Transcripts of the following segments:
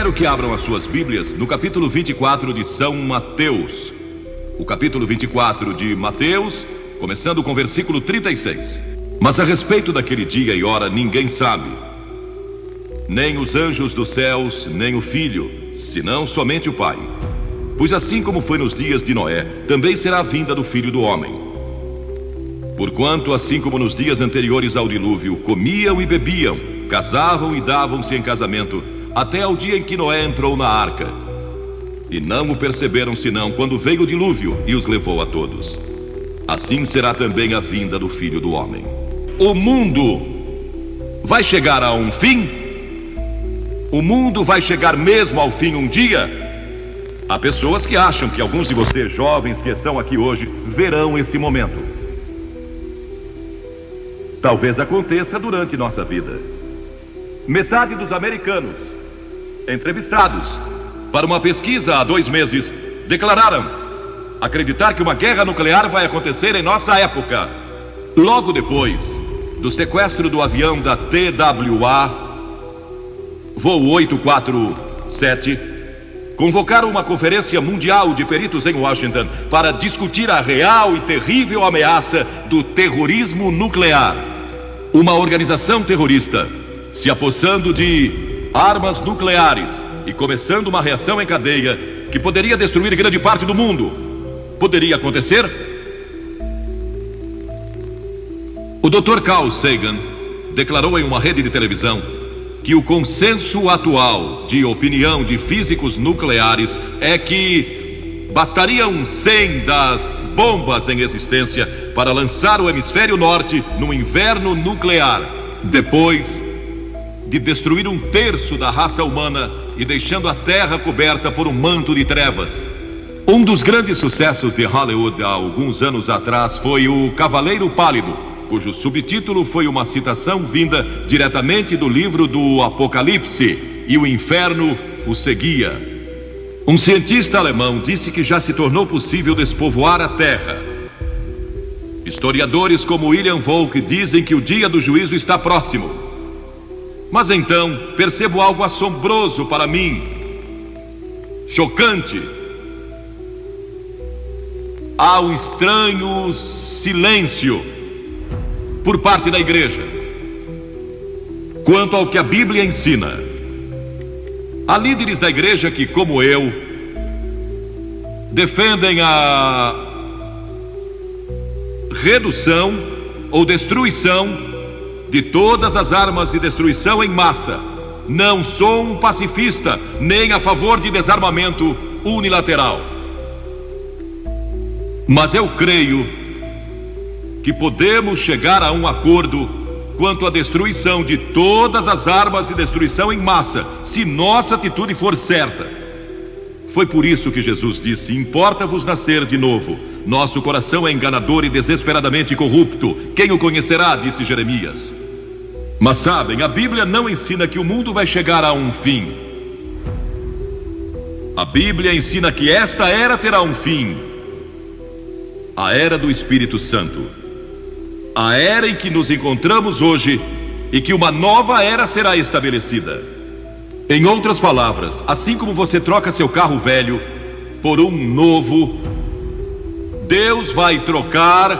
Quero que abram as suas Bíblias no capítulo 24 de São Mateus. O capítulo 24 de Mateus, começando com o versículo 36. Mas a respeito daquele dia e hora ninguém sabe, nem os anjos dos céus, nem o Filho, senão somente o Pai. Pois assim como foi nos dias de Noé, também será a vinda do Filho do Homem. Porquanto, assim como nos dias anteriores ao dilúvio, comiam e bebiam, casavam e davam-se em casamento, até ao dia em que Noé entrou na arca. E não o perceberam senão quando veio o dilúvio e os levou a todos. Assim será também a vinda do Filho do Homem. O mundo vai chegar a um fim? O mundo vai chegar mesmo ao fim um dia? Há pessoas que acham que alguns de vocês jovens que estão aqui hoje verão esse momento. Talvez aconteça durante nossa vida. Metade dos americanos entrevistados para uma pesquisa há 2 meses declararam acreditar que uma guerra nuclear vai acontecer em nossa época. Logo depois do sequestro do avião da TWA, voo 847, convocaram uma conferência mundial de peritos em Washington para discutir a real e terrível ameaça do terrorismo nuclear. Uma organização terrorista se apossando de armas nucleares e começando uma reação em cadeia que poderia destruir grande parte do mundo. Poderia acontecer? O Dr. Carl Sagan declarou em uma rede de televisão que o consenso atual de opinião de físicos nucleares é que bastariam 100 das bombas em existência para lançar o hemisfério norte no inverno nuclear, depois de destruir 1/3 da raça humana e deixando a Terra coberta por um manto de trevas. Um dos grandes sucessos de Hollywood há alguns anos atrás foi O Cavaleiro Pálido, cujo subtítulo foi uma citação vinda diretamente do livro do Apocalipse, e o inferno o seguia. Um cientista alemão disse que já se tornou possível despovoar a Terra. Historiadores como William Volk dizem que o dia do juízo está próximo. Mas então percebo algo assombroso para mim, chocante. Há um estranho silêncio por parte da igreja quanto ao que a Bíblia ensina. Há líderes da igreja que, como eu, defendem a redução ou destruição de todas as armas de destruição em massa. Não sou um pacifista, nem a favor de desarmamento unilateral. Mas eu creio que podemos chegar a um acordo quanto à destruição de todas as armas de destruição em massa, se nossa atitude for certa. Foi por isso que Jesus disse: importa-vos nascer de novo. Nosso coração é enganador e desesperadamente corrupto. Quem o conhecerá? Disse Jeremias. Mas sabem, a Bíblia não ensina que o mundo vai chegar a um fim. A Bíblia ensina que esta era terá um fim. A era do Espírito Santo. A era em que nos encontramos hoje e que uma nova era será estabelecida. Em outras palavras, assim como você troca seu carro velho por um novo, Deus vai trocar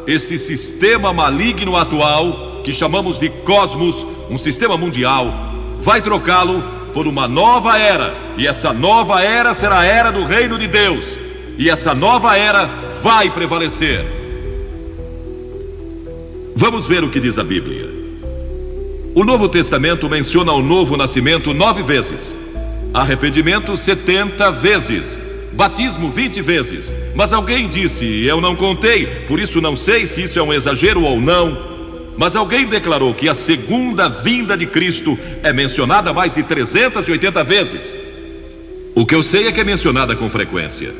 este sistema maligno atual que chamamos de cosmos, um sistema mundial, vai trocá-lo por uma nova era. E essa nova era será a era do reino de Deus. E essa nova era vai prevalecer. Vamos ver o que diz a Bíblia. O Novo Testamento menciona o novo nascimento 9 vezes, arrependimento 70 vezes, batismo 20 vezes. Mas alguém disse, eu não contei, por isso não sei se isso é um exagero ou não. Mas alguém declarou que a segunda vinda de Cristo é mencionada mais de 380 vezes. O que eu sei é que é mencionada com frequência.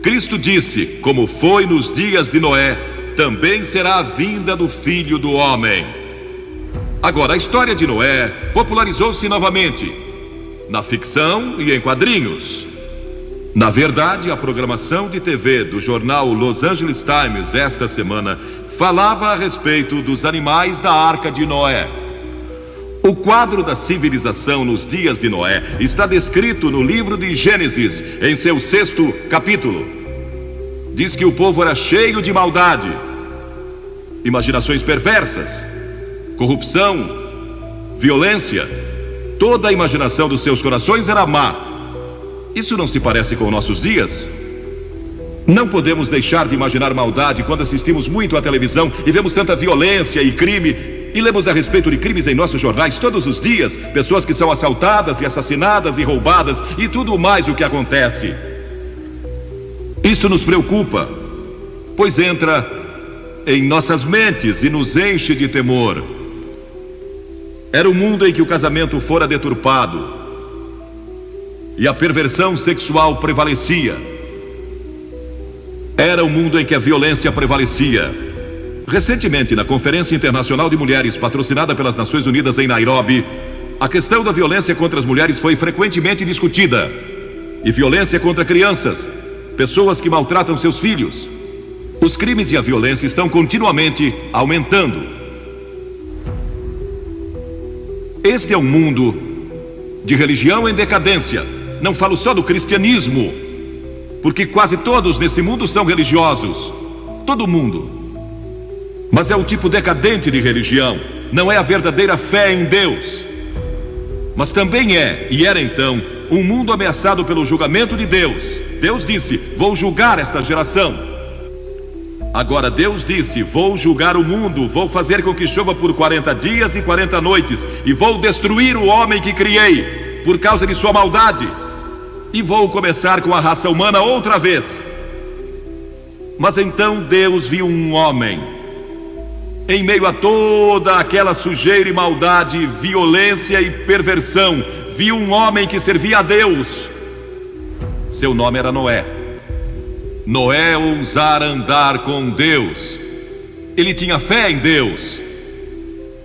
Cristo disse, como foi nos dias de Noé, também será a vinda do Filho do Homem. Agora, a história de Noé popularizou-se novamente, na ficção e em quadrinhos. Na verdade, a programação de TV do jornal Los Angeles Times esta semana falava a respeito dos animais da Arca de Noé. O quadro da civilização nos dias de Noé está descrito no livro de Gênesis, em seu 6º capítulo. Diz que o povo era cheio de maldade, imaginações perversas, corrupção, violência. Toda a imaginação dos seus corações era má. Isso não se parece com nossos dias? Não podemos deixar de imaginar maldade quando assistimos muito à televisão e vemos tanta violência e crime, e lemos a respeito de crimes em nossos jornais todos os dias, pessoas que são assaltadas e assassinadas e roubadas e tudo mais o que acontece. Isto nos preocupa, pois entra em nossas mentes e nos enche de temor. Era um mundo em que o casamento fora deturpado e a perversão sexual prevalecia. Era um mundo em que a violência prevalecia. Recentemente, na Conferência Internacional de Mulheres, patrocinada pelas Nações Unidas em Nairobi, a questão da violência contra as mulheres foi frequentemente discutida. E violência contra crianças, pessoas que maltratam seus filhos. Os crimes e a violência estão continuamente aumentando. Este é um mundo de religião em decadência. Não falo só do cristianismo, porque quase todos neste mundo são religiosos. Todo mundo. Mas é um tipo decadente de religião. Não é a verdadeira fé em Deus. Mas também é, e era então, um mundo ameaçado pelo julgamento de Deus. Deus disse: vou julgar esta geração. Agora Deus disse: vou julgar o mundo, vou fazer com que chova por 40 dias e 40 noites, e vou destruir o homem que criei, por causa de sua maldade, e vou começar com a raça humana outra vez. Mas então Deus viu um homem, em meio a toda aquela sujeira e maldade, violência e perversão, viu um homem que servia a Deus. Seu nome era Noé. Noé ousara andar com Deus. Ele tinha fé em Deus.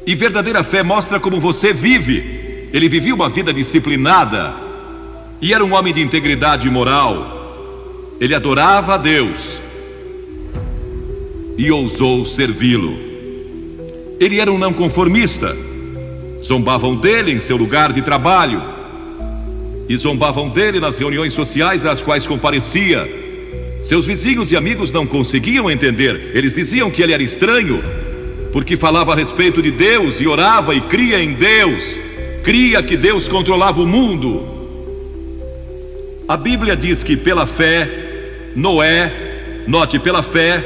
E verdadeira fé mostra como você vive. Ele vivia uma vida disciplinada e era um homem de integridade moral. Ele adorava a Deus e ousou servi-lo. Ele era um não conformista. Zombavam dele em seu lugar de trabalho e zombavam dele nas reuniões sociais às quais comparecia. Seus vizinhos e amigos não conseguiam entender. Eles diziam que ele era estranho, porque falava a respeito de Deus e orava e cria em Deus. Cria que Deus controlava o mundo. A Bíblia diz que pela fé, Noé, note, pela fé,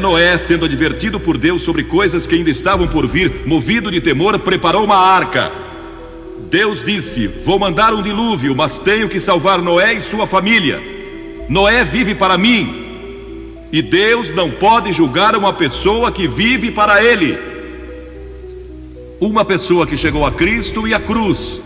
Noé, sendo advertido por Deus sobre coisas que ainda estavam por vir, movido de temor, preparou uma arca. Deus disse: vou mandar um dilúvio, mas tenho que salvar Noé e sua família. Noé vive para mim, e Deus não pode julgar uma pessoa que vive para Ele. Uma pessoa que chegou a Cristo e à cruz,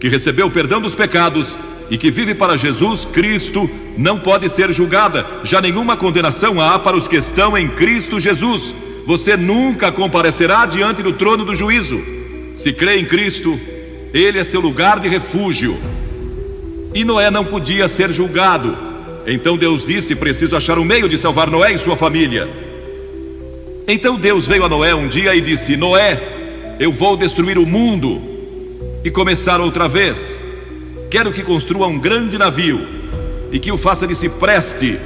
que recebeu o perdão dos pecados e que vive para Jesus Cristo, não pode ser julgada. Já nenhuma condenação há para os que estão em Cristo Jesus. Você nunca comparecerá diante do trono do juízo. Se crê em Cristo, Ele é seu lugar de refúgio. E Noé não podia ser julgado. Então Deus disse: preciso achar um meio de salvar Noé e sua família. Então Deus veio a Noé um dia e disse: Noé, eu vou destruir o mundo e começar outra vez. Quero que construa um grande navio e que o faça de cipreste.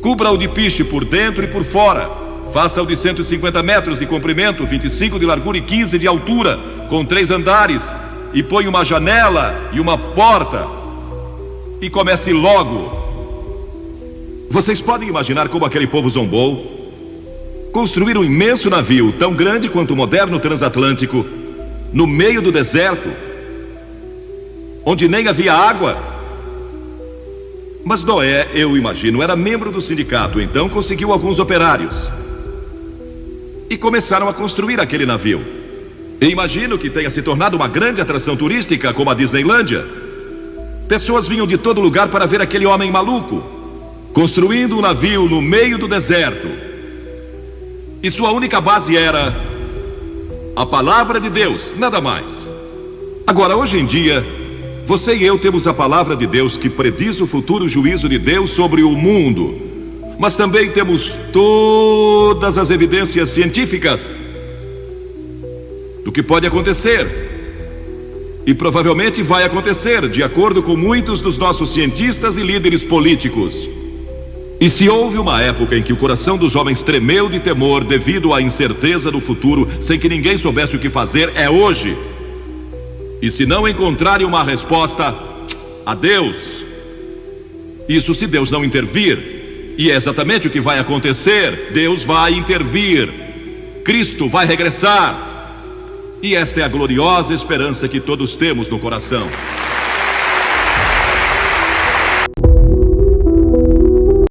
Cubra-o de piche por dentro e por fora. Faça-o de 150 metros de comprimento, 25 de largura e 15 de altura, com 3 andares. E põe uma janela e uma porta. E comece logo. Vocês podem imaginar como aquele povo zombou? Construir um imenso navio, tão grande quanto o moderno transatlântico, no meio do deserto, onde nem havia água. Mas Noé, eu imagino, era membro do sindicato, então conseguiu alguns operários. E começaram a construir aquele navio. E imagino que tenha se tornado uma grande atração turística, como a Disneylândia. Pessoas vinham de todo lugar para ver aquele homem maluco, construindo um navio no meio do deserto. E sua única base era a palavra de Deus, nada mais. Agora, hoje em dia, você e eu temos a palavra de Deus que prediz o futuro juízo de Deus sobre o mundo. Mas também temos todas as evidências científicas do que pode acontecer. E provavelmente vai acontecer, de acordo com muitos dos nossos cientistas e líderes políticos. E se houve uma época em que o coração dos homens tremeu de temor devido à incerteza do futuro, sem que ninguém soubesse o que fazer, é hoje. E se não encontrarem uma resposta, adeus. Isso se Deus não intervir. E é exatamente o que vai acontecer. Deus vai intervir. Cristo vai regressar. E esta é a gloriosa esperança que todos temos no coração.